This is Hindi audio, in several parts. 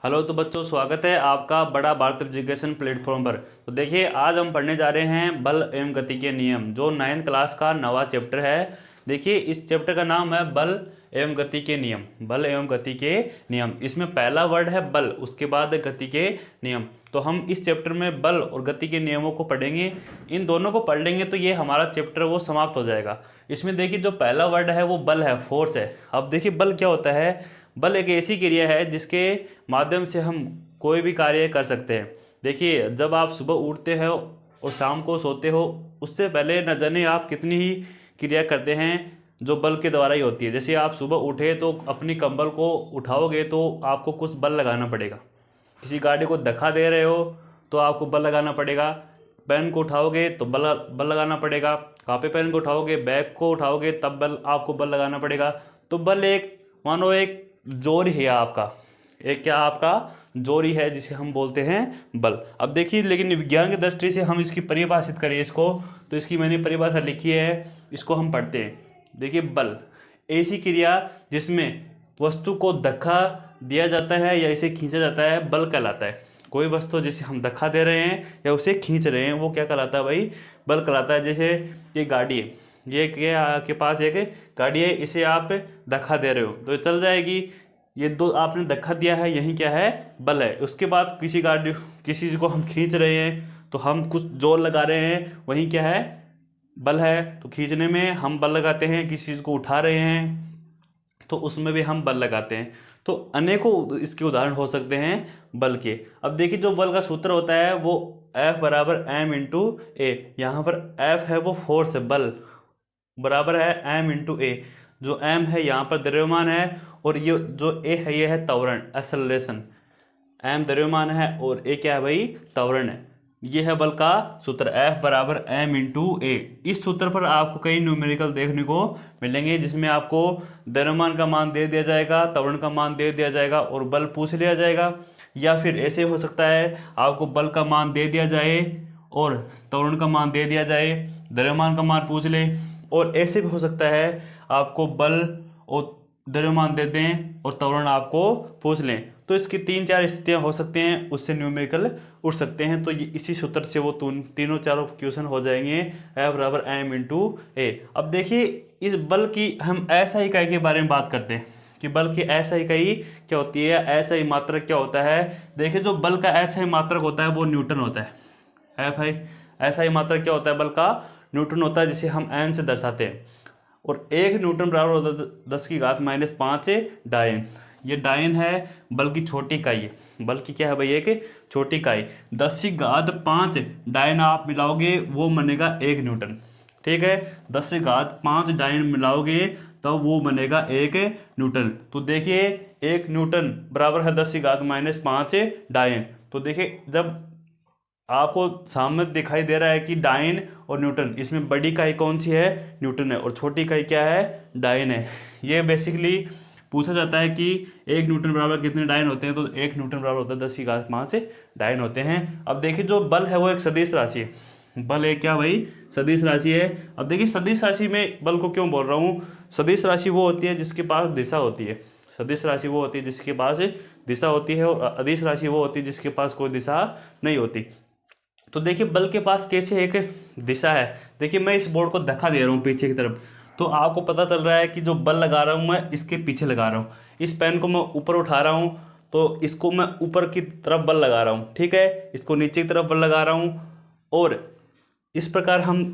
हेलो तो बच्चों, स्वागत है आपका बड़ा भारत एजुकेशन प्लेटफॉर्म पर। तो देखिए, आज हम पढ़ने जा रहे हैं बल एवं गति के नियम, जो 9th क्लास का नवा चैप्टर है। देखिए, इस चैप्टर का नाम है बल एवं गति के नियम। बल एवं गति के नियम, इसमें पहला वर्ड है बल, उसके बाद गति के नियम। तो हम इस चैप्टर में बल और गति के नियमों को पढ़ेंगे। इन दोनों को पढ़ लेंगे तो ये हमारा चैप्टर वो समाप्त हो जाएगा। इसमें देखिए, जो पहला वर्ड है वो बल है, फोर्स है। अब देखिए, बल क्या होता है। बल एक ऐसी क्रिया है जिसके माध्यम से हम कोई भी कार्य कर सकते हैं। देखिए, जब आप सुबह उठते हो और शाम को सोते हो, उससे पहले न जाने आप कितनी ही क्रिया करते हैं जो बल के द्वारा ही होती है। जैसे आप सुबह उठे तो अपनी कंबल को उठाओगे तो आपको कुछ बल लगाना पड़ेगा। किसी गाड़ी को धक्का दे रहे हो तो आपको बल लगाना पड़ेगा। पेन को उठाओगे तो बल लगाना पड़ेगा। कापी पेन को उठाओगे, बैग को उठाओगे, तब आपको बल लगाना पड़ेगा। तो बल एक, मानो एक जोर ही है आपका, एक क्या आपका जोर ही है, जिसे हम बोलते हैं बल। अब देखिए, लेकिन विज्ञान की दृष्टि से हम इसकी परिभाषित करें इसको, तो इसकी मैंने परिभाषा लिखी है, इसको हम पढ़ते हैं। देखिए, बल ऐसी क्रिया जिसमें वस्तु को धक्का दिया जाता है या इसे खींचा जाता है, बल कहलाता है। कोई वस्तु जिसे हम धक्का दे रहे हैं या उसे खींच रहे हैं, वो क्या कहलाता है भाई? बल कहलाता है। जैसे ये गाड़ी है, ये क्या के पास एक गाड़ी है, इसे आप धक्का दे रहे हो तो चल जाएगी। ये दो आपने धक्का दिया है, यही क्या है? बल है। उसके बाद किसी चीज़ को हम खींच रहे हैं तो हम कुछ जोर लगा रहे हैं, वही क्या है? बल है। तो खींचने में हम बल लगाते हैं, किसी चीज़ को उठा रहे हैं तो उसमें भी हम बल लगाते हैं। तो अनेकों इसके उदाहरण हो सकते हैं बल के। अब देखिए, जो बल का सूत्र होता है वो F बराबर m इंटू ए। यहाँ पर F है वो फोर्स है, बल बराबर है m इंटू ए। जो m है यहाँ पर द्रव्यमान है, और ये जो a है ये है त्वरण, एक्सेलरेशन। m द्रव्यमान है और a क्या है भाई? त्वरण है। ये है बल का सूत्र, F बराबर m इंटू ए। इस सूत्र पर आपको कई न्यूमेरिकल देखने को मिलेंगे, जिसमें आपको द्रव्यमान का मान दे दिया जाएगा, त्वरण का मान दे दिया जाएगा और बल पूछ लिया जाएगा। या फिर ऐसे हो सकता है, आपको बल का मान दे दिया जाए और त्वरण का मान दे दिया जाए, द्रव्यमान का मान पूछ ले। और ऐसे भी हो सकता है, आपको बल और द्रव्यमान दे दें और त्वरण आपको पूछ लें। तो इसकी 3-4 स्थितियाँ हो सकती हैं, उससे न्यूमेरिकल उठ सकते हैं। तो ये इसी सूत्र से वो तीनों चारों क्वेश्चन हो जाएंगे, F बराबर m इंटू ए। अब देखिए, इस बल की हम SI इकाई के बारे में बात करते हैं कि बल की SI इकाई क्या होती है, SI मात्रक क्या होता है। देखिए, जो बल का SI मात्रक होता है वो न्यूटन होता है। SI मात्रक क्या होता है? बल का न्यूटन होता है, जिसे हम n से दर्शाते हैं। और 1 न्यूटन बराबर होता है 10⁻⁵ डायन। ये डायन है, बल की छोटी इकाई है। बल की क्या है भाई? एक छोटी इकाई। 10⁵ डायन आप मिलाओगे वो बनेगा 1 न्यूटन। ठीक है, 10⁵ डायन मिलाओगे तो वो बनेगा 1 न्यूटन। तो देखिए, 1 न्यूटन बराबर है 10⁻⁵ डायन। तो देखिए, जब आपको सामने दिखाई दे रहा है कि डायन और न्यूटन, इसमें बड़ी इकाई कौन सी है? न्यूटन है, और छोटी इकाई क्या है? डायन है। ये बेसिकली पूछा जाता है कि 1 न्यूटन बराबर कितने डायन होते हैं, तो 1 न्यूटन बराबर होता है 10⁵ डायन होते हैं। अब देखिए, जो बल है वो एक सदिश राशि है। बल एक क्या भाई? सदिश राशि है। अब देखिए, सदिश राशि में बल को क्यों बोल रहा हूँ? सदिश राशि वो होती है जिसके पास दिशा होती है। सदिश राशि वो होती है जिसके पास दिशा होती है, और अदिश राशि वो होती है जिसके पास कोई दिशा नहीं होती। तो देखिए, बल के पास कैसे एक दिशा है। देखिए, मैं इस बोर्ड को धक्का दे रहा हूँ पीछे की तरफ, तो आपको पता चल रहा है कि जो बल लगा रहा हूँ मैं इसके पीछे लगा रहा हूँ। इस पेन को मैं ऊपर उठा रहा हूँ तो इसको मैं ऊपर की तरफ बल लगा रहा हूँ। ठीक है, इसको नीचे की तरफ बल लगा रहा हूँ। और इस प्रकार हम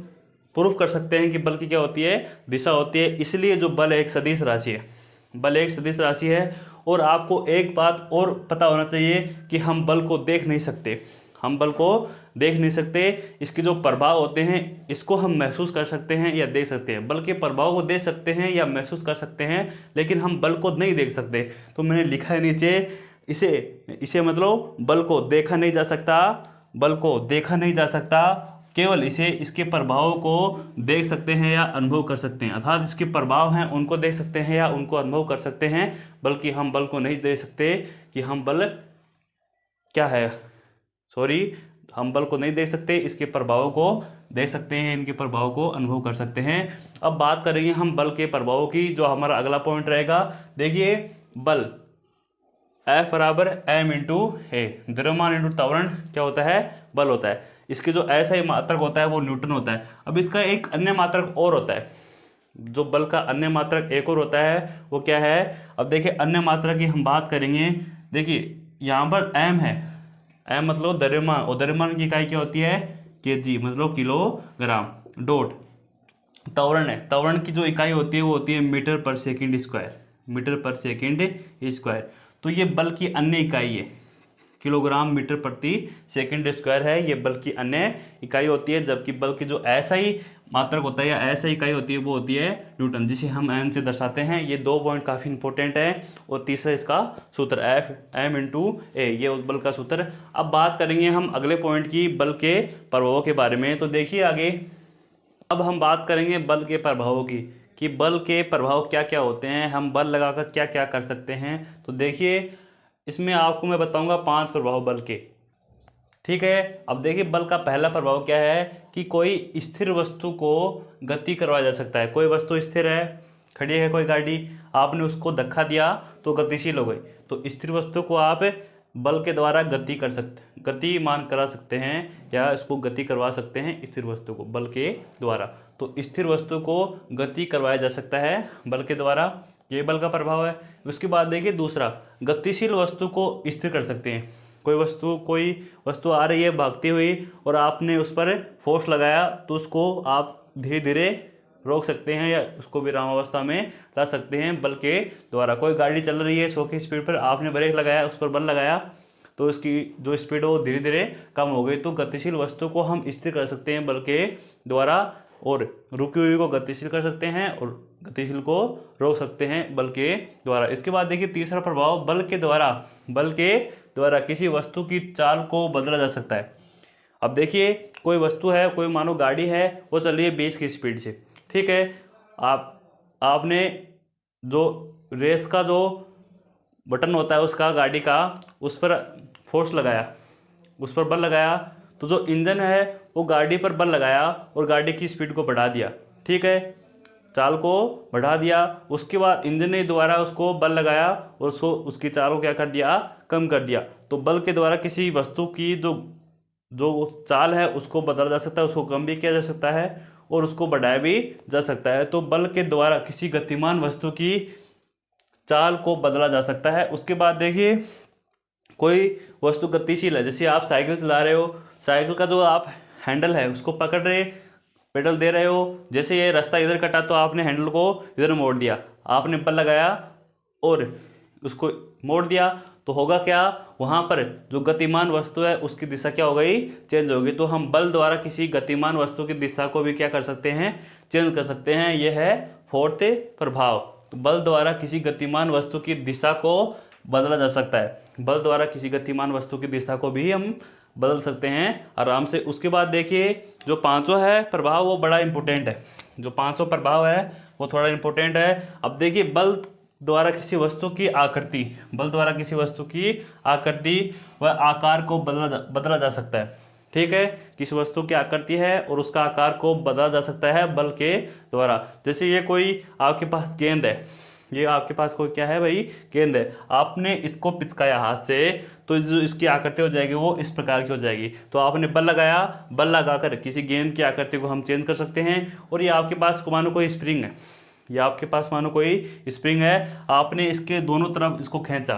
प्रूफ कर सकते हैं कि बल की क्या होती है? दिशा होती है। इसलिए जो बल है एक सदिश राशि है। बल एक सदिश राशि है। और आपको एक बात और पता होना चाहिए कि हम बल को देख नहीं सकते। हम बल को देख नहीं सकते। इसके जो प्रभाव होते हैं इसको हम महसूस कर सकते हैं या देख सकते हैं। बल के प्रभाव को देख सकते हैं या महसूस कर सकते हैं, लेकिन हम बल को नहीं देख सकते। तो मैंने लिखा है नीचे, इसे मतलब बल को देखा नहीं जा सकता, बल को देखा नहीं जा सकता, केवल इसके प्रभाव को देख सकते हैं या अनुभव कर सकते हैं। अर्थात इसके प्रभाव हैं उनको देख सकते हैं या उनको अनुभव कर सकते हैं, बल्कि हम बल को नहीं देख सकते कि हम बल क्या है। हम बल को नहीं देख सकते, इसके प्रभावों को देख सकते हैं, इनके प्रभाव को अनुभव कर सकते हैं। अब बात करेंगे हम बल के प्रभावों की, जो हमारा अगला पॉइंट रहेगा। देखिए, बल F बराबर m इंटू ए, द्रव्यमान इंटू त्वरण क्या होता है, बल होता है। इसके जो ऐसा ही मात्रक होता है वो न्यूटन होता है। अब इसका एक अन्य मात्रक और होता है, जो बल का अन्य मात्रक एक और होता है वो क्या है। अब देखिए अन्य मात्रक की हम बात करेंगे। देखिए यहाँ पर m है, m मतलब द्रव्यमान, और द्रव्यमान की इकाई क्या होती है, kg मतलब किलोग्राम। डॉट त्वरण है, त्वरण की जो इकाई होती है वो होती है मीटर पर सेकंड स्क्वायर, मीटर पर सेकंड स्क्वायर। तो ये बल की अन्य इकाई है, किलोग्राम मीटर प्रति सेकंड स्क्वायर है, ये बल की अन्य इकाई होती है। जबकि बल की जो ऐसा ही मात्रक होता है या ऐसा इकाई होती है वो होती है न्यूटन, जिसे हम एन से दर्शाते हैं। ये 2 पॉइंट काफ़ी इंपॉर्टेंट है। और तीसरा इसका सूत्र एफ एम इंटू ए, ये उस बल का सूत्र। अब बात करेंगे हम अगले पॉइंट की, बल के प्रभावों के बारे में। तो देखिए आगे अब हम बात करेंगे बल के प्रभावों की, कि बल के प्रभाव क्या क्या होते हैं, हम बल लगाकर क्या क्या कर सकते हैं। तो देखिए इसमें आपको मैं बताऊंगा 5 प्रभाव बल के, ठीक है। अब देखिए बल का पहला प्रभाव क्या है, कि कोई स्थिर वस्तु को गति करवाया जा सकता है। कोई वस्तु स्थिर है, खड़ी है कोई गाड़ी, आपने उसको धक्का दिया तो गतिशील हो गई। तो स्थिर वस्तु को आप बल के द्वारा गति कर सकते, गतिमान करा सकते हैं, या इसको गति करवा सकते हैं स्थिर वस्तु को बल के द्वारा। तो स्थिर वस्तु को गति करवाया जा सकता है बल के द्वारा, ये बल का प्रभाव है। उसके बाद देखिए दूसरा, गतिशील वस्तु को स्थिर कर सकते हैं। कोई वस्तु आ रही है भागती हुई और आपने उस पर फोर्स लगाया तो उसको आप धीरे धीरे रोक सकते हैं या उसको विरामावस्था में ला सकते हैं बल के द्वारा। कोई गाड़ी चल रही है 100 की स्पीड पर, आपने ब्रेक लगाया, उस पर बल लगाया तो उसकी जो स्पीड है वो धीरे धीरे कम हो गई। तो गतिशील वस्तु को हम स्थिर कर सकते हैं बल के द्वारा, और रुकी हुई को गतिशील कर सकते हैं और गतिशील को रोक सकते हैं बल के द्वारा। इसके बाद देखिए तीसरा प्रभाव, बल के द्वारा किसी वस्तु की चाल को बदला जा सकता है। अब देखिए कोई वस्तु है, कोई मानो गाड़ी है, वो चल रही है 20 की स्पीड से, ठीक है। आपने जो रेस का जो बटन होता है उसका गाड़ी का, उस पर फोर्स लगाया, उस पर बल लगाया, तो जो इंजन है वो गाड़ी पर बल लगाया और गाड़ी की स्पीड को बढ़ा दिया, ठीक है, चाल को बढ़ा दिया। उसके बाद इंजन ने दोबारा उसको बल लगाया और उसकी चाल को क्या कर दिया, कम कर दिया। तो बल के द्वारा किसी वस्तु की जो चाल है उसको बदला जा सकता है, उसको कम भी किया जा सकता है और उसको बढ़ाया भी जा सकता है। तो बल के द्वारा किसी गतिमान वस्तु की चाल को बदला जा सकता है। उसके बाद देखिए कोई वस्तु गतिशील है, जैसे आप साइकिल चला रहे हो, साइकिल का जो आप हैंडल है उसको पकड़ रहे, पेडल दे रहे हो, जैसे ये रास्ता इधर कटा तो आपने हैंडल को इधर मोड़ दिया, आपने बल लगाया और उसको मोड़ दिया, तो होगा क्या, वहाँ पर जो गतिमान वस्तु है उसकी दिशा क्या हो गई, चेंज होगी। तो हम बल द्वारा किसी गतिमान वस्तु की दिशा को भी क्या कर सकते हैं, चेंज कर सकते हैं। यह है फोर्थ प्रभाव। तो बल द्वारा किसी गतिमान वस्तु की दिशा को बदला जा सकता है, बल द्वारा किसी गतिमान वस्तु की दिशा को भी हम बदल सकते हैं आराम से। उसके बाद देखिए जो पांचों है प्रभाव वो बड़ा इंपॉर्टेंट है, जो पांचों प्रभाव है वो थोड़ा इंपॉर्टेंट है। अब देखिए बल द्वारा किसी वस्तु की आकृति, बल द्वारा किसी वस्तु की आकृति व आकार को बदला जा सकता है, ठीक है। किसी वस्तु की आकृति है और उसका आकार को बदला जा सकता है बल के द्वारा। जैसे ये कोई आपके पास गेंद है, ये आपके पास कोई क्या है भाई, गेंद है, आपने इसको पिचकाया हाथ से, तो जो इसकी आकृति हो जाएगी वो इस प्रकार की हो जाएगी। तो आपने बल लगाया, बल लगाकर किसी गेंद की आकृति को हम चेंज कर सकते हैं। और ये आपके पास मानो कोई स्प्रिंग है, या आपके पास मानो कोई स्प्रिंग है, आपने इसके दोनों तरफ इसको खींचा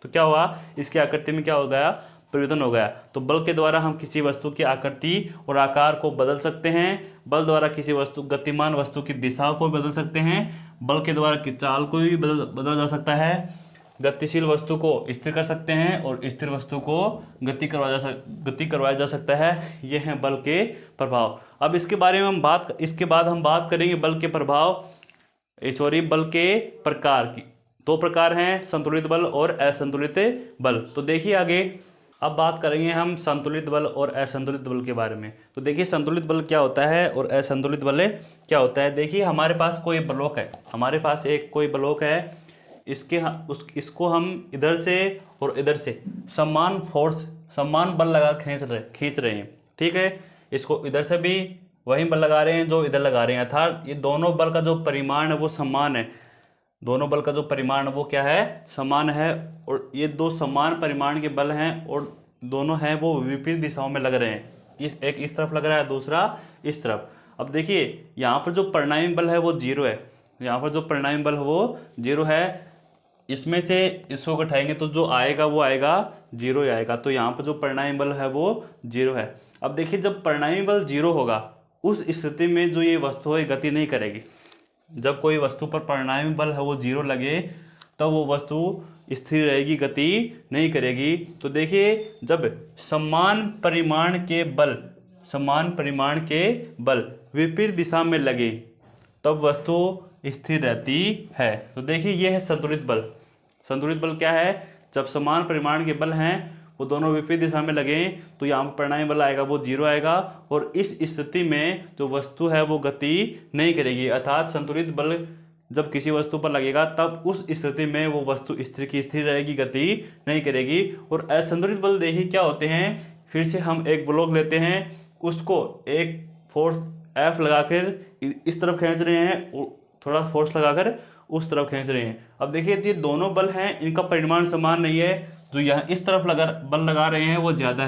तो क्या हुआ, इसकी आकृति में क्या हो गया, परिवर्तन हो गया। तो बल के द्वारा हम किसी वस्तु की आकृति और आकार को बदल सकते हैं, बल द्वारा किसी वस्तु गतिमान वस्तु की दिशा को बदल सकते हैं, बल के द्वारा की चाल को भी बदला जा सकता है, गतिशील वस्तु को स्थिर कर सकते हैं और स्थिर वस्तु को गति करवाया जा सकता है। ये हैं बल के प्रभाव। अब इसके बारे में इसके बाद हम बात करेंगे बल के बल के प्रकार की। 2 प्रकार हैं, संतुलित बल और असंतुलित बल। तो देखिए आगे अब बात करेंगे हम संतुलित बल और असंतुलित बल के बारे में। तो देखिए संतुलित बल क्या होता है और असंतुलित बल क्या होता है। देखिए हमारे पास कोई ब्लॉक है, हमारे पास कोई ब्लॉक है, इसको हम इधर से और इधर से समान बल लगा खींच रहे हैं, ठीक है। इसको इधर से भी वही बल लगा रहे हैं जो इधर लगा रहे हैं, अर्थात ये दोनों बल का जो परिमाण है वो समान है। दोनों बल का जो परिमाण वो क्या है, समान है। और ये दो समान परिमाण के बल हैं और दोनों हैं वो विपरीत दिशाओं में लग रहे हैं। एक इस तरफ लग रहा है, दूसरा इस तरफ। अब देखिए यहाँ पर जो परिणामी बल है वो 0 है, यहाँ पर जो परिणामी बल है वो 0 है। इसमें से इसको घटाएंगे तो जो आएगा वो आएगा 0 ही आएगा। तो यहाँ पर जो परिणामी बल है वो 0 है। अब देखिए जब परिणामी बल 0 होगा उस स्थिति में जो ये वस्तु है गति नहीं करेगी। जब कोई वस्तु पर परिणामी बल है वो 0 लगे तब वो वस्तु स्थिर रहेगी, गति नहीं करेगी। तो देखिए जब समान परिमाण के बल विपरीत दिशा में लगे तब वस्तु स्थिर रहती है। तो देखिए यह है संतुलित बल। संतुलित बल क्या है, जब समान परिमाण के बल हैं वो दोनों विपरीत दिशा में लगें तो यहाँ पर परिणामी बल आएगा वो 0 आएगा और इस स्थिति में जो वस्तु है वो गति नहीं करेगी। अर्थात संतुलित बल जब किसी वस्तु पर लगेगा तब उस स्थिति में वो वस्तु स्थिर की स्थिर रहेगी, गति नहीं करेगी। और असंतुलित बल देखिए क्या होते हैं, फिर से हम एक ब्लॉक लेते हैं, उसको एक फोर्स F लगाकर इस तरफ खींच रहे हैं, थोड़ा फोर्स लगाकर उस तरफ खींच रहे हैं। अब देखिए ये दोनों बल हैं, इनका परिमाण समान नहीं है। जो यहाँ इस तरफ बल लगा रहे हैं वो ज़्यादा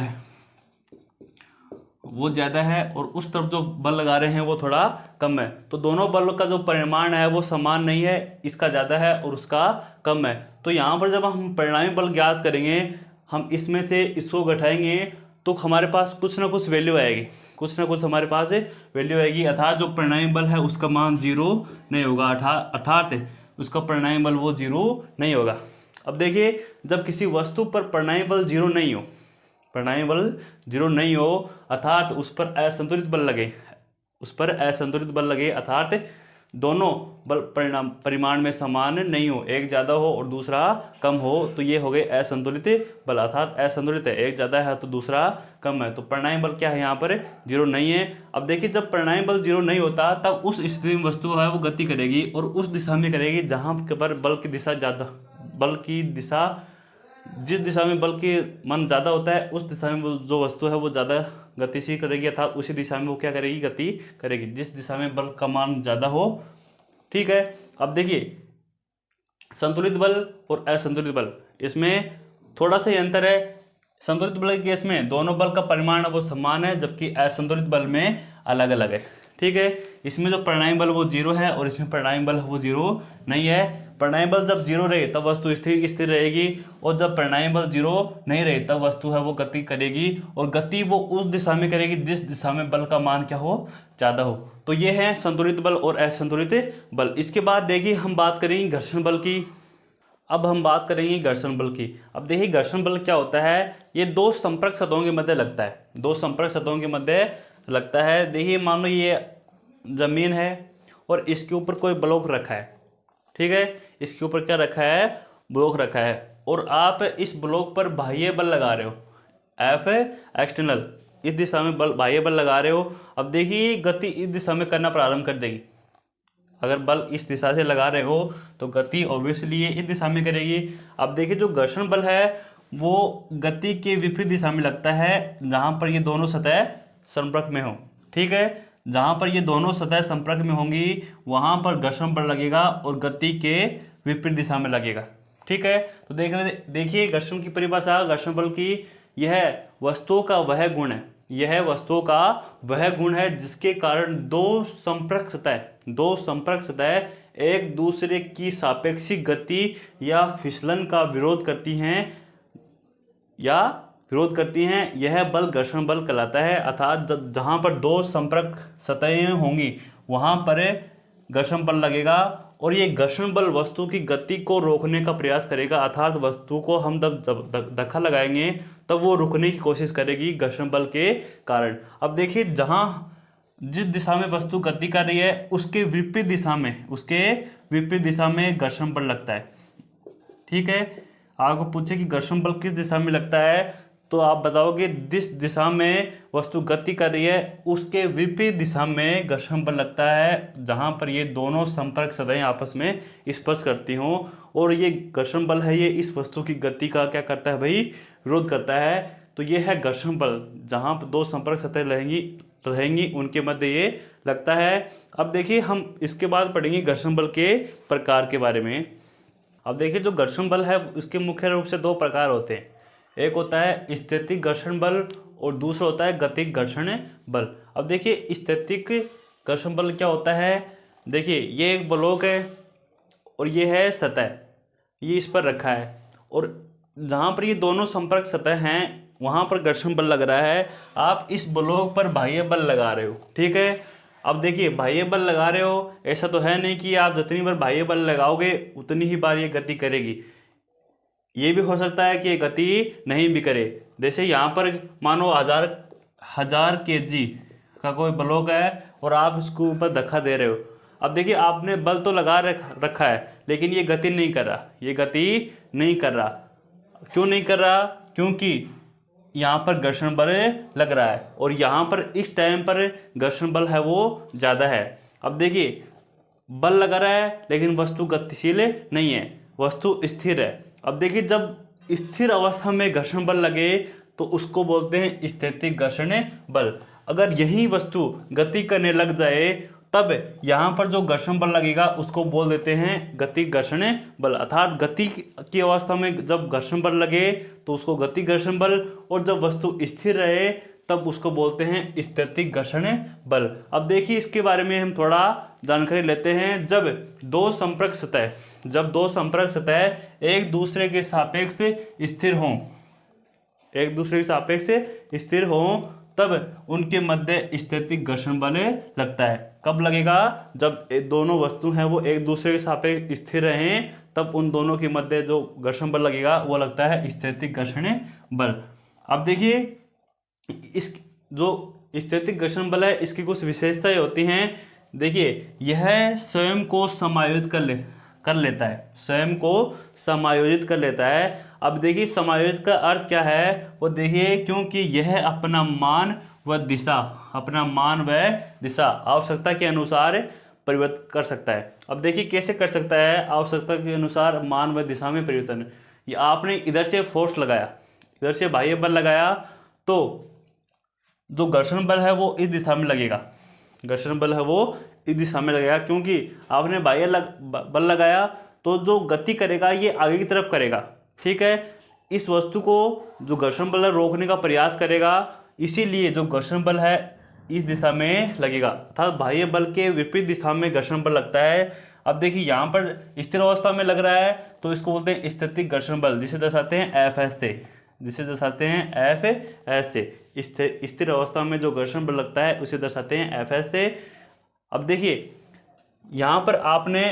है, और उस तरफ जो बल लगा रहे हैं वो थोड़ा कम है। तो दोनों बलों का जो परिमाण है वो समान नहीं है, इसका ज़्यादा है और उसका कम है। तो यहाँ पर जब हम परिणामी बल ज्ञात करेंगे, हम इसमें से इसको घटाएंगे तो हमारे पास कुछ ना कुछ वैल्यू आएगी, हमारे पास वैल्यू आएगी। अर्थात जो परिणामी बल है उसका मान 0 नहीं होगा, अर्थात उसका परिणामी बल वो 0 नहीं होगा। अब देखिए जब किसी वस्तु पर परिणामी बल 0 नहीं हो, अर्थात उस पर असंतुलित बल लगे, अर्थात दोनों बल परिमाण में समान नहीं हो, एक ज़्यादा हो और दूसरा कम हो, तो ये हो गए असंतुलित बल। अर्थात असंतुलित है, एक ज़्यादा है तो दूसरा कम है। तो परिणामी बल क्या है, यहाँ पर 0 नहीं है। अब देखिए जब परिणामी बल 0 नहीं होता तब उस स्थिति में वस्तु है वो गति करेगी और उस दिशा में करेगी जहाँ पर जिस दिशा में बल की मन ज़्यादा होता है उस दिशा में जो वस्तु है वो ज़्यादा गतिशील करेगी, अर्थात उसी दिशा में वो क्या करेगी, गति करेगी, जिस दिशा में बल का मान ज़्यादा हो। ठीक है। अब देखिए संतुलित बल और असंतुलित बल, इसमें थोड़ा सा अंतर है। संतुलित बल के केस में दोनों बल का परिमाण वो समान है, जबकि असंतुलित बल में अलग अलग है। ठीक है। इसमें जो परिणामी बल वो 0 है और इसमें परिणामी बल वो 0 नहीं है। परिणामी बल जब 0 रहे तब वस्तु स्थिर रहेगी और जब परिणामी बल 0 नहीं रहे तब वस्तु है वो गति करेगी, और गति वो उस दिशा में करेगी जिस दिशा में बल का मान क्या हो, ज़्यादा हो। तो ये है संतुलित बल और असंतुलित बल। इसके बाद देखिए हम बात करेंगे घर्षण बल की। अब देखिए घर्षण बल क्या होता है, ये दो संपर्क सतहों के मध्य लगता है। देखिए मान लो ये जमीन है और इसके ऊपर कोई ब्लॉक रखा है। ठीक है, इसके ऊपर क्या रखा है, ब्लॉक रखा है, और आप इस ब्लॉक पर बाह्य बल लगा रहे हो, F एक्सटर्नल, इस दिशा में बाह्य बल लगा रहे हो। अब देखिए गति इस दिशा में करना प्रारंभ कर देगी। अगर बल इस दिशा से लगा रहे हो तो गति ऑब्वियसली इस दिशा में करेगी। अब देखिए जो घर्षण बल है वो गति के विपरीत दिशा में लगता है, जहाँ पर ये दोनों सतह संपर्क में हो। ठीक है, जहाँ पर ये दोनों सतह संपर्क में होंगी वहाँ पर घर्षण बल लगेगा और गति के विपरीत दिशा में लगेगा। ठीक है, तो देखिए घर्षण की परिभाषा, घर्षण बल की, यह वस्तुओं का वह गुण है जिसके कारण दो संपर्क सतह एक दूसरे की सापेक्षिक गति या फिसलन का विरोध करती हैं, यह बल घर्षण बल कहलाता है। अर्थात जहाँ पर दो संपर्क सतहें होंगी वहाँ पर घर्षण बल लगेगा और ये घर्षण बल वस्तु की गति को रोकने का प्रयास करेगा। अर्थात वस्तु को हम जब धक्का लगाएंगे तब वो रुकने की कोशिश करेगी घर्षण बल के कारण। अब देखिए जिस दिशा में वस्तु गति कर रही है उसके विपरीत दिशा में घर्षण बल लगता है। ठीक है, आपको पूछे कि घर्षण बल किस दिशा में लगता है तो आप बताओगे जिस दिशा में वस्तु गति कर रही है उसके विपरीत दिशा में घर्षण बल लगता है, जहां पर ये दोनों संपर्क सतहें आपस में स्पर्श करती हों, और ये घर्षण बल है ये इस वस्तु की गति का क्या करता है भाई, विरोध करता है। तो ये है घर्षण बल, जहां पर दो संपर्क सतहें रहेंगी रहेंगी उनके मध्य ये लगता है। अब देखिए हम इसके बाद पढ़ेंगे घर्षण बल के प्रकार के बारे में। अब देखिए जो घर्षण बल है इसके मुख्य रूप से दो प्रकार होते हैं, एक होता है स्थैतिक घर्षण बल और दूसरा होता है गतिज घर्षण बल। अब देखिए स्थैतिक घर्षण बल क्या होता है, देखिए ये एक ब्लॉक है और ये है सतह, ये इस पर रखा है और जहाँ पर ये दोनों संपर्क सतह हैं वहाँ पर घर्षण बल लग रहा है। आप इस ब्लॉक पर बाह्य बल लगा रहे हो, ठीक है। अब देखिए बाह्य बल लगा रहे हो, ऐसा तो है नहीं कि आप जितनी बार बाह्य बल लगाओगे उतनी ही बार ये गति करेगी। ये भी हो सकता है कि ये गति नहीं भी करे। जैसे यहाँ पर मानो हजार kg का कोई ब्लॉक है और आप इसके ऊपर धक्का दे रहे हो। अब देखिए आपने बल तो लगा रखा है लेकिन ये गति नहीं कर रहा, ये गति नहीं कर रहा। क्यों नहीं कर रहा? क्योंकि यहाँ पर घर्षण बल लग रहा है और यहाँ पर इस टाइम पर घर्षण बल है वो ज़्यादा है। अब देखिए बल लगा रहा है लेकिन वस्तु गतिशील नहीं है, वस्तु स्थिर है। अब देखिए जब स्थिर अवस्था में घर्षण बल लगे तो उसको बोलते हैं स्थैतिक घर्षण बल। अगर यही वस्तु गति करने लग जाए तब यहाँ पर जो घर्षण बल लगेगा उसको बोल देते हैं गतिज घर्षण बल। अर्थात गति की अवस्था में जब घर्षण बल लगे तो उसको गति घर्षण बल, और जब वस्तु स्थिर रहे तब उसको बोलते हैं स्थैतिक घर्षण बल। अब देखिए इसके बारे में हम थोड़ा जानकारी लेते हैं। जब दो संपर्क सतह एक दूसरे के सापेक्ष स्थिर हों, एक दूसरे के सापेक्ष स्थिर हों तब उनके मध्य स्थैतिक घर्षण बल लगता है। कब लगेगा? जब दोनों वस्तु हैं वो एक दूसरे के सापेक्ष स्थिर रहें तब उन दोनों के मध्य जो घर्षण बल लगेगा वो लगता है स्थैतिक घर्षण बल। अब देखिए इस जो स्थैतिक घर्षण बल है इसकी कुछ विशेषताएं होती हैं। देखिए यह स्वयं को समायोजित कर लेता है, स्वयं को समायोजित कर लेता है। अब देखिए समायोजित का अर्थ क्या है वो देखिए, क्योंकि यह अपना मान व दिशा आवश्यकता के अनुसार परिवर्तित कर सकता है। अब देखिए कैसे कर सकता है? आवश्यकता के अनुसार मान व दिशा में परिवर्तन। ये आपने इधर से फोर्स लगाया, इधर से बाह्य बल लगाया तो जो घर्षण बल है वो इस दिशा में लगेगा, घर्षण बल है वो इस दिशा में लगेगा। क्योंकि आपने बाह्य बल लगाया तो जो गति करेगा ये आगे की तरफ करेगा, ठीक है। इस वस्तु को जो घर्षण बल है रोकने का प्रयास करेगा, इसीलिए जो घर्षण बल है इस दिशा में लगेगा, अर्थात बाह्य बल के विपरीत दिशा में घर्षण बल लगता है। अब देखिए यहाँ पर स्थिर अवस्था में लग रहा है तो इसको बोलते हैं स्थैतिक घर्षण बल, जिसे दर्शाते हैं Fs से, जिसे दर्शाते हैं Fs से। स्थिर अवस्था में जो घर्षण बल लगता है उसे दर्शाते हैं Fs से। अब देखिए यहाँ पर आपने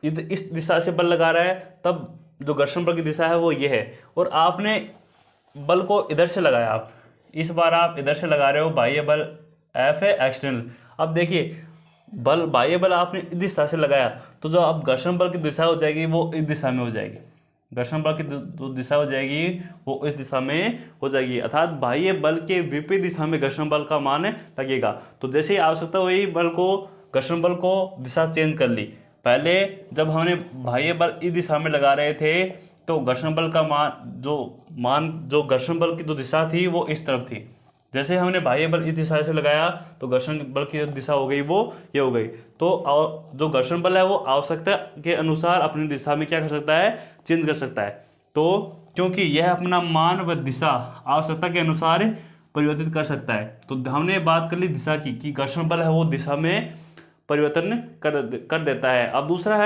इस दिशा से बल लगा रहा है तब जो घर्षण बल की दिशा है वो ये है, और आपने बल को इधर से लगाया, आप इस बार आप इधर से लगा रहे हो बाह्य बल F है एक्सटर्नल। अब देखिए बल बाह्य बल आपने इस दिशा से लगाया तो जो अब घर्षण बल की दिशा हो जाएगी वो इस दिशा में हो जाएगी, घर्षण बल की जो दिशा हो जाएगी वो इस दिशा में हो जाएगी, अर्थात बाह्य बल के विपरीत दिशा में घर्षण बल का मान लगेगा। तो जैसे ही आवश्यकता हुई बल को घर्षण बल को दिशा चेंज कर ली। पहले जब हमने बाह्य बल इस दिशा में लगा रहे थे तो घर्षण बल का मान जो घर्षण बल की जो दिशा थी वो इस तरफ थी। जैसे हमने बाह्य बल इस दिशा से लगाया तो घर्षण बल की जो दिशा हो गई वो ये हो गई। तो जो घर्षण बल है वो आवश्यकता के अनुसार अपनी दिशा में क्या कर सकता है? चेंज कर सकता है। तो क्योंकि यह अपना मान व दिशा आवश्यकता के अनुसार परिवर्तित कर सकता है। तो हमने बात कर ली दिशा की कि घर्षण बल है वो दिशा में परिवर्तन कर देता है। अब दूसरा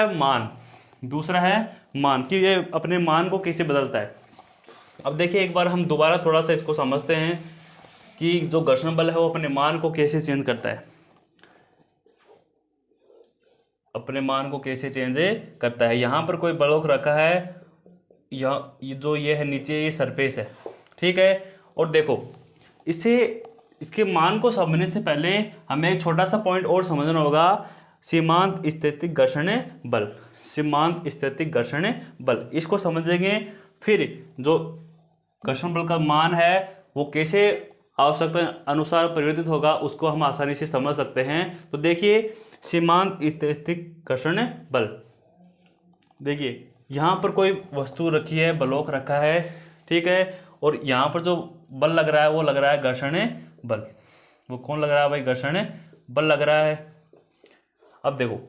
है मान कि ये अपने मान को कैसे बदलता है। अब देखिए एक बार हम दोबारा थोड़ा सा इसको समझते हैं कि जो घर्षण बल है वो अपने मान को कैसे चेंज करता है, अपने मान को कैसे चेंज करता है। यहाँ पर कोई ब्लॉक रखा है, ये है नीचे, ये सरफेस है, ठीक है। और देखो इसके मान को समझने से पहले हमें एक छोटा सा पॉइंट और समझना होगा, सीमांत स्थैतिक घर्षण बल, सीमांत स्थैतिक घर्षण बल। इसको समझेंगे फिर जो घर्षण बल का मान है वो कैसे आवश्यकता अनुसार परिवर्तित होगा उसको हम आसानी से समझ सकते हैं। तो देखिए सीमांत स्थैतिक घर्षण बल, देखिए यहाँ पर कोई वस्तु रखी है, ब्लॉक रखा है, ठीक है, और यहाँ पर जो बल लग रहा है वो लग रहा है घर्षण बल, वो कौन लग रहा है भाई, घर्षण बल लग रहा है। अब देखो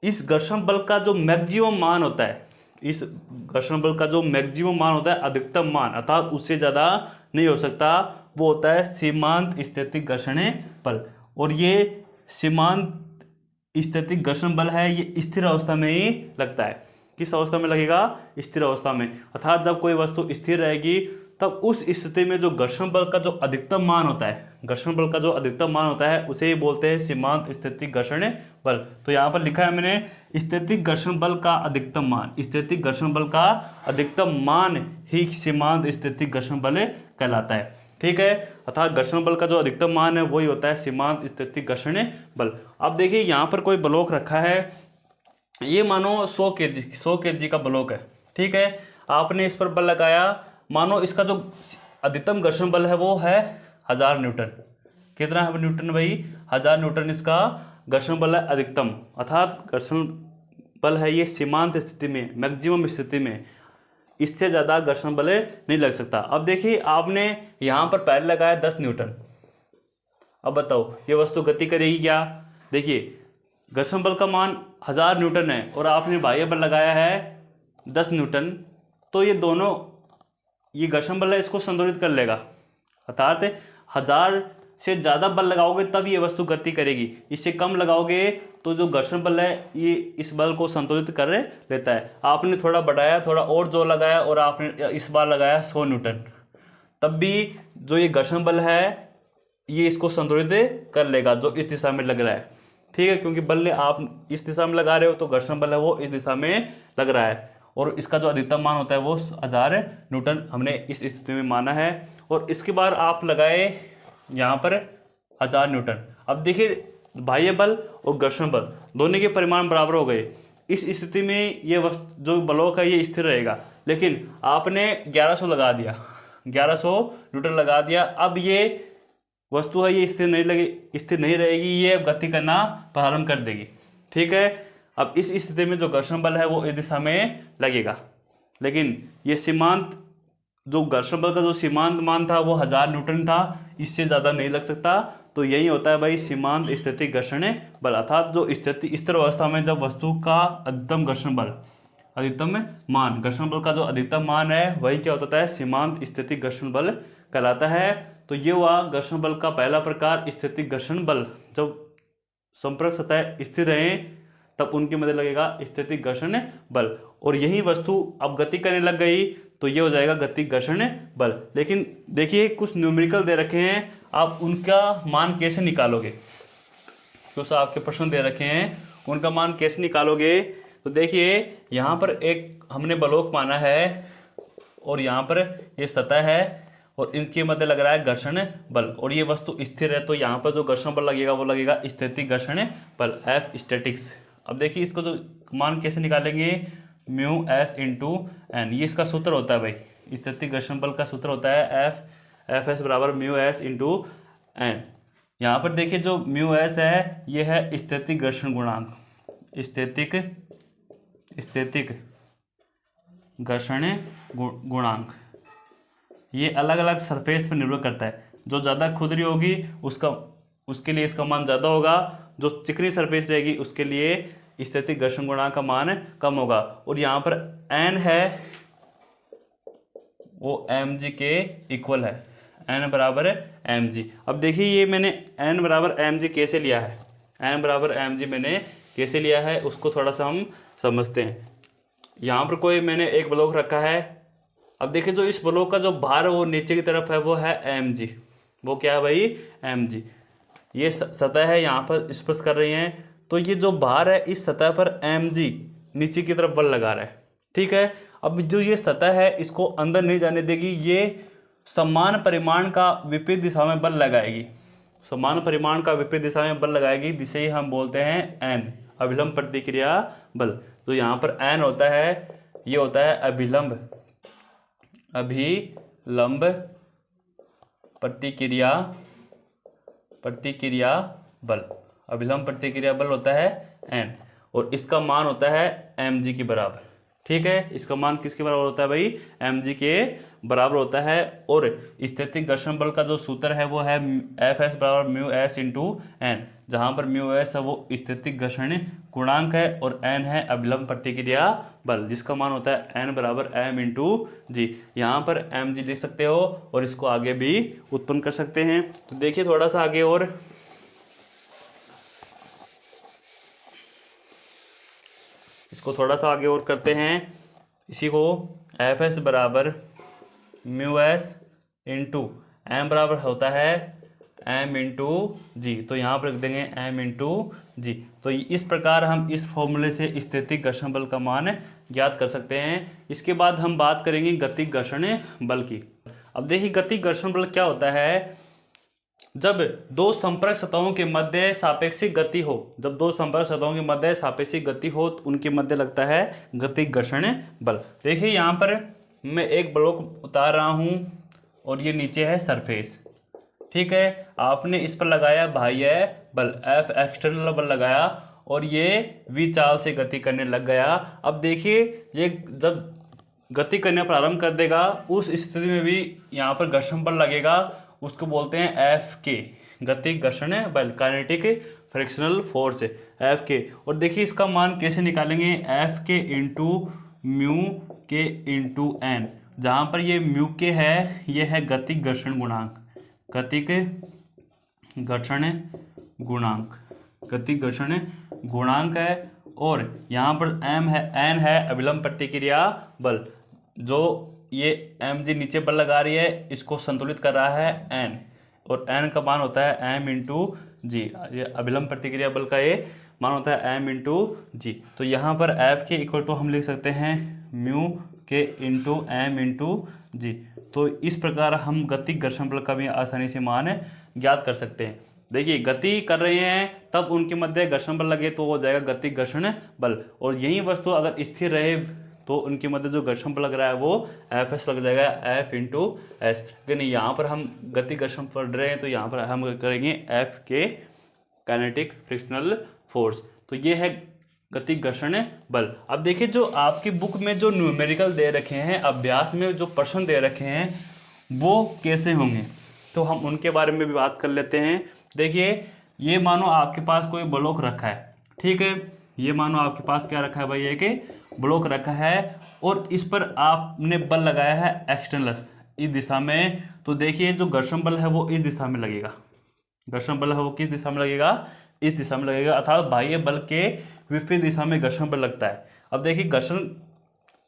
इस घर्षण बल का जो मैक्सिमम मान होता है, इस घर्षण बल का जो मैक्सिमम मान होता है, अधिकतम मान अर्थात उससे ज़्यादा नहीं हो सकता, वो होता है सीमांत स्थैतिक घर्षण बल। और ये सीमांत स्थैतिक घर्षण बल है, ये स्थिर अवस्था में ही लगता है। किस अवस्था में लगेगा, स्थिर अवस्था में। अर्थात जब कोई वस्तु स्थिर रहेगी तब उस स्थिति में जो घर्षण बल का जो अधिकतम मान होता है, घर्षण बल का जो अधिकतम मान होता है उसे ही बोलते हैं सीमांत स्थैतिक घर्षण बल। तो यहाँ पर लिखा है मैंने स्थैतिक घर्षण बल का अधिकतम मान, स्थैतिक घर्षण बल का अधिकतम मान ही सीमांत स्थैतिक घर्षण बल कहलाता है। ठीक है, अर्थात घर्षण बल का जो अधिकतम मान है वही होता है सीमांत स्थैतिक घर्षण बल। अब देखिए यहाँ पर कोई ब्लॉक रखा है, ये मानो 100 kg का ब्लॉक है। ठीक है, आपने इस पर बल लगाया, मानो इसका जो अधिकतम घर्षण बल है वो है 1000 न्यूटन। कितना है न्यूटन भाई, 1000 न्यूटन इसका घर्षण बल है अधिकतम। अर्थात घर्षण बल है ये सीमांत स्थिति में, मैक्सिमम स्थिति में इससे ज़्यादा घर्षण बल नहीं लग सकता। अब देखिए आपने यहाँ पर पहले लगाया 10 न्यूटन, अब बताओ ये वस्तु गति करेगी क्या। देखिए घर्षण बल का मान 1000 न्यूटन है और आपने बाह्य बल लगाया है 10 न्यूटन, तो ये दोनों, ये घर्षण बल है इसको संतुलित कर लेगा। अर्थात 1000 से ज़्यादा बल लगाओगे तब ये वस्तु गति करेगी, इससे कम लगाओगे तो जो घर्षण बल है ये इस बल को संतुलित कर लेता है। आपने थोड़ा बढ़ाया, थोड़ा और जोर लगाया और आपने इस बार लगाया 100 न्यूटन, तब भी जो ये घर्षण बल है ये इसको संतुलित कर लेगा जो इस दिशा में लग रहा है। ठीक है, क्योंकि बल आप इस दिशा में लगा रहे हो तो घर्षण बल है वो इस दिशा में लग रहा है, और इसका जो अधिकतम मान होता है वो 1000 न्यूटन हमने इस स्थिति में माना है। और इसके बाद आप लगाए यहाँ पर 1000 न्यूटन। अब देखिए बाह्य बल और घर्षण बल दोनों के परिमाण बराबर हो गए। इस स्थिति में ये वस्तु जो ब्लॉक है ये स्थिर रहेगा, लेकिन आपने 1100 लगा दिया, 1100 न्यूटन लगा दिया। अब ये वस्तु है ये स्थिर नहीं रहेगी, ये गति करना प्रारंभ कर देगी। ठीक है, अब इस स्थिति में जो घर्षण बल है वो इस दिशा में लगेगा, लेकिन ये सीमांत, जो घर्षण बल का जो सीमांत मान था वो 1000 न्यूटन था, इससे ज़्यादा नहीं लग सकता। तो यही होता है भाई सीमांत स्थैतिक घर्षण बल। अर्थात जो स्थिर अवस्था में जब वस्तु का अधिकतम घर्षण बल, अधिकतम मान, घर्षण बल का जो अधिकतम मान है वही क्या होता है, सीमांत स्थैतिक घर्षण बल कहलाता है। तो ये हुआ घर्षण बल का पहला प्रकार, स्थैतिक घर्षण बल। जब संपर्क सतह स्थिर रहें तब उनके मध्य लगेगा स्थैतिक घर्षण बल, और यही वस्तु अब गति करने लग गई तो ये हो जाएगा गति घर्षण बल। लेकिन देखिए कुछ न्यूमेरिकल दे रखे हैं, आप उनका मान कैसे निकालोगे, कुछ आपके प्रश्न दे रखे हैं उनका मान कैसे निकालोगे। तो देखिए यहाँ पर एक हमने ब्लॉक माना है और यहाँ पर ये सतह है और इनके मध्य लग रहा है घर्षण बल, और ये वस्तु स्थिर है तो यहाँ पर जो घर्षण बल लगेगा वो लगेगा स्थैतिक घर्षण बल, एफ स्टैटिक्स। अब देखिए इसको जो मान कैसे निकालेंगे, म्यू एस इंटू एन, ये इसका सूत्र होता है भाई, स्थैतिक घर्षण बल का सूत्र होता है एफ एस बराबर म्यू एस इंटू एन। यहाँ पर देखिए जो म्यू एस है ये है स्थैतिक घर्षण गुणांक, स्थैतिक घर्षण गुणांक। ये अलग अलग सरफेस पर निर्भर करता है, जो ज़्यादा खुरदरी होगी उसके लिए इसका मान ज़्यादा होगा, जो चिकनी सरफेस रहेगी उसके लिए स्थैतिक घर्षण गुणांक का मान कम होगा। और यहाँ पर n है वो mg के इक्वल है, n बराबर है mg। अब देखिए ये मैंने n बराबर mg कैसे लिया है, n बराबर mg मैंने कैसे लिया है उसको थोड़ा सा हम समझते हैं। यहाँ पर कोई मैंने एक ब्लॉक रखा है, अब देखिए जो इस ब्लॉक का जो भार है वो नीचे की तरफ है वो है mg, वो क्या है भाई mg। ये सतह है यहाँ पर स्पर्श कर रही हैं, तो ये जो भार है इस सतह पर mg नीचे की तरफ बल लगा रहा है। ठीक है, अब जो ये सतह है इसको अंदर नहीं जाने देगी, ये समान परिमाण का विपरीत दिशा में बल लगाएगी, समान परिमाण का विपरीत दिशा में बल लगाएगी, जिसे हम बोलते हैं n, अभिलंब प्रतिक्रिया बल। तो यहाँ पर n होता है, ये होता है अभिलंब प्रतिक्रिया बल, अभिलंब प्रतिक्रिया बल होता है n, और इसका मान होता है mg के बराबर। ठीक है, इसका मान किसके बराबर होता है भाई, mg के बराबर होता है। और स्थैतिक घर्षण बल का जो सूत्र है वो है Fs बराबर म्यू एस इंटू एन, जहाँ पर म्यू एस है वो स्थैतिक घर्षण गुणांक है और एन है अभिलंब प्रतिक्रिया बल, जिसका मान होता है एन बराबर एम इंटू जी। यहाँ पर एम जी लिख सकते हो और इसको आगे भी उत्पन्न कर सकते हैं। तो देखिए थोड़ा सा आगे और इसको थोड़ा सा आगे और करते हैं। इसी को एफ एस बराबर म्यू एस इंटू एम बराबर होता है एम इंटू जी। तो यहाँ पर लिख देंगे एम इंटू जी। तो इस प्रकार हम इस फॉर्मूले से स्थैतिक घर्षण बल का मान ज्ञात कर सकते हैं। इसके बाद हम बात करेंगे गतिक घर्षण बल की। अब देखिए गतिक घर्षण बल क्या होता है। जब दो संपर्क सतहों के मध्य सापेक्षिक गति हो, जब दो संपर्क सतहों के मध्य सापेक्षिक गति हो तो उनके मध्य लगता है गतिक घर्षण बल। देखिए यहाँ पर मैं एक ब्लॉक उतार रहा हूँ और ये नीचे है सरफेस, ठीक है। आपने इस पर लगाया बाह्य बल F एक्सटर्नल बल लगाया और ये V चाल से गति करने लग गया। अब देखिए ये जब गति करना प्रारंभ कर देगा उस स्थिति में भी यहाँ पर घर्षण बल लगेगा, उसको बोलते हैं एफ के, गतिक घर्षण बल, काइनेटिक फ्रिक्शनल फोर्स एफ के। और देखिए इसका मान कैसे निकालेंगे, एफ के इंटू म्यू के इंटू एन, जहाँ पर ये म्यू के है ये है गतिक घर्षण गुणांक, गतिक घर्षण गुणांक, गतिक घर्षण गुणांक है। और यहाँ पर एम है, एन है अभिलंब प्रतिक्रिया बल, जो ये एम जी नीचे बल लगा रही है इसको संतुलित कर रहा है एन, और एन का मान होता है एम इंटू जी। ये अभिलंब प्रतिक्रिया बल का ये मान होता है एम इंटू जी। तो यहाँ पर एफ के इक्वल टू हम लिख सकते हैं म्यू के इंटू एम इंटू जी। तो इस प्रकार हम गतिक घर्षण बल का भी आसानी से मान ज्ञात कर सकते हैं। देखिए गति कर रहे हैं तब उनके मध्य घर्षण बल लगे तो हो जाएगा गतिक घर्षण बल, और यही वस्तु अगर स्थिर रहे तो उनके मध्य जो घर्षण बल लग रहा है वो एफ एस लग जाएगा, एफ इंटू एस। लेकिन यहाँ पर हम गतिक घर्षण पढ़ रहे हैं तो यहाँ पर हम करेंगे एफ के काइनेटिक फ्रिक्शनल फोर्स। तो ये है गतिक घर्षण बल। अब देखिए जो आपकी बुक में जो न्यूमेरिकल दे रखे हैं, अभ्यास में जो प्रश्न दे रखे हैं वो कैसे होंगे, तो हम उनके बारे में भी बात कर लेते हैं। देखिए ये मानो आपके पास कोई ब्लॉक रखा है, ठीक है, ये मानो आपके पास क्या रखा है भाई, एक ब्लॉक रखा है और इस पर आपने बल लगाया है एक्सटर्नल इस दिशा में। तो देखिए जो घर्षण बल है वो इस दिशा में लगेगा, घर्षण बल है वो किस दिशा में लगेगा, इस दिशा में लगेगा, अर्थात बाह्य बल के विपरीत दिशा में घर्षण बल लगता है। अब देखिए घर्षण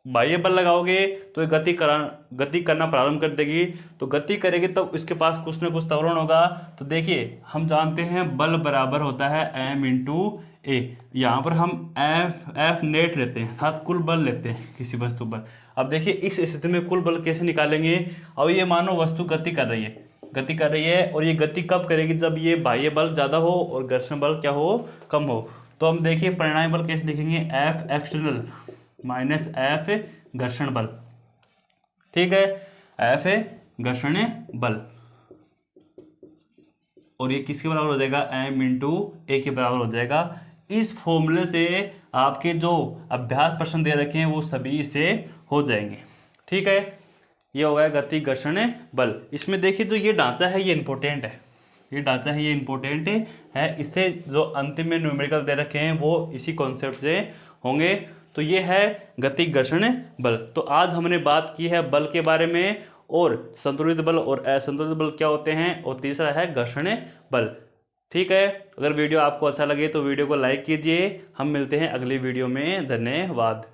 बाह्य बल लगाओगे तो ये गति करना प्रारंभ कर देगी, तो गति करेगी तब इसके पास कुछ ना कुछ त्वरण होगा। तो देखिए हम जानते हैं बल बराबर होता है एम इंटू ए। यहाँ पर हम एफ नेट लेते हैं अर्थात कुल बल लेते हैं किसी वस्तु पर। अब देखिए इस स्थिति में कुल बल कैसे निकालेंगे। अब ये मानो वस्तु गति कर रही है, गति कर रही है और ये गति कब करेगी, जब ये बाह्य बल ज़्यादा हो और घर्षण बल क्या हो, कम हो। तो हम देखिए परिणामी बल कैसे लिखेंगे, एफ एक्सटर्नल माइनस एफ घर्षण बल, ठीक है, एफ घर्षण बल, और ये किसके बराबर हो जाएगा, एम इंटू ए के बराबर हो जाएगा। इस फॉर्मूले से आपके जो अभ्यास प्रश्न दे रखे हैं वो सभी से हो जाएंगे, ठीक है। ये हो गया गति घर्षण बल। इसमें देखिए जो ये ढांचा है ये इंपॉर्टेंट है, ये ढांचा है ये इंपॉर्टेंट है, इससे जो अंतिम में न्यूमेरिकल दे रखे हैं वो इसी कॉन्सेप्ट से होंगे। तो ये है गतिक घर्षण बल। तो आज हमने बात की है बल के बारे में, और संतुलित बल और असंतुलित बल क्या होते हैं, और तीसरा है घर्षण बल, ठीक है। अगर वीडियो आपको अच्छा लगे तो वीडियो को लाइक कीजिए। हम मिलते हैं अगली वीडियो में, धन्यवाद।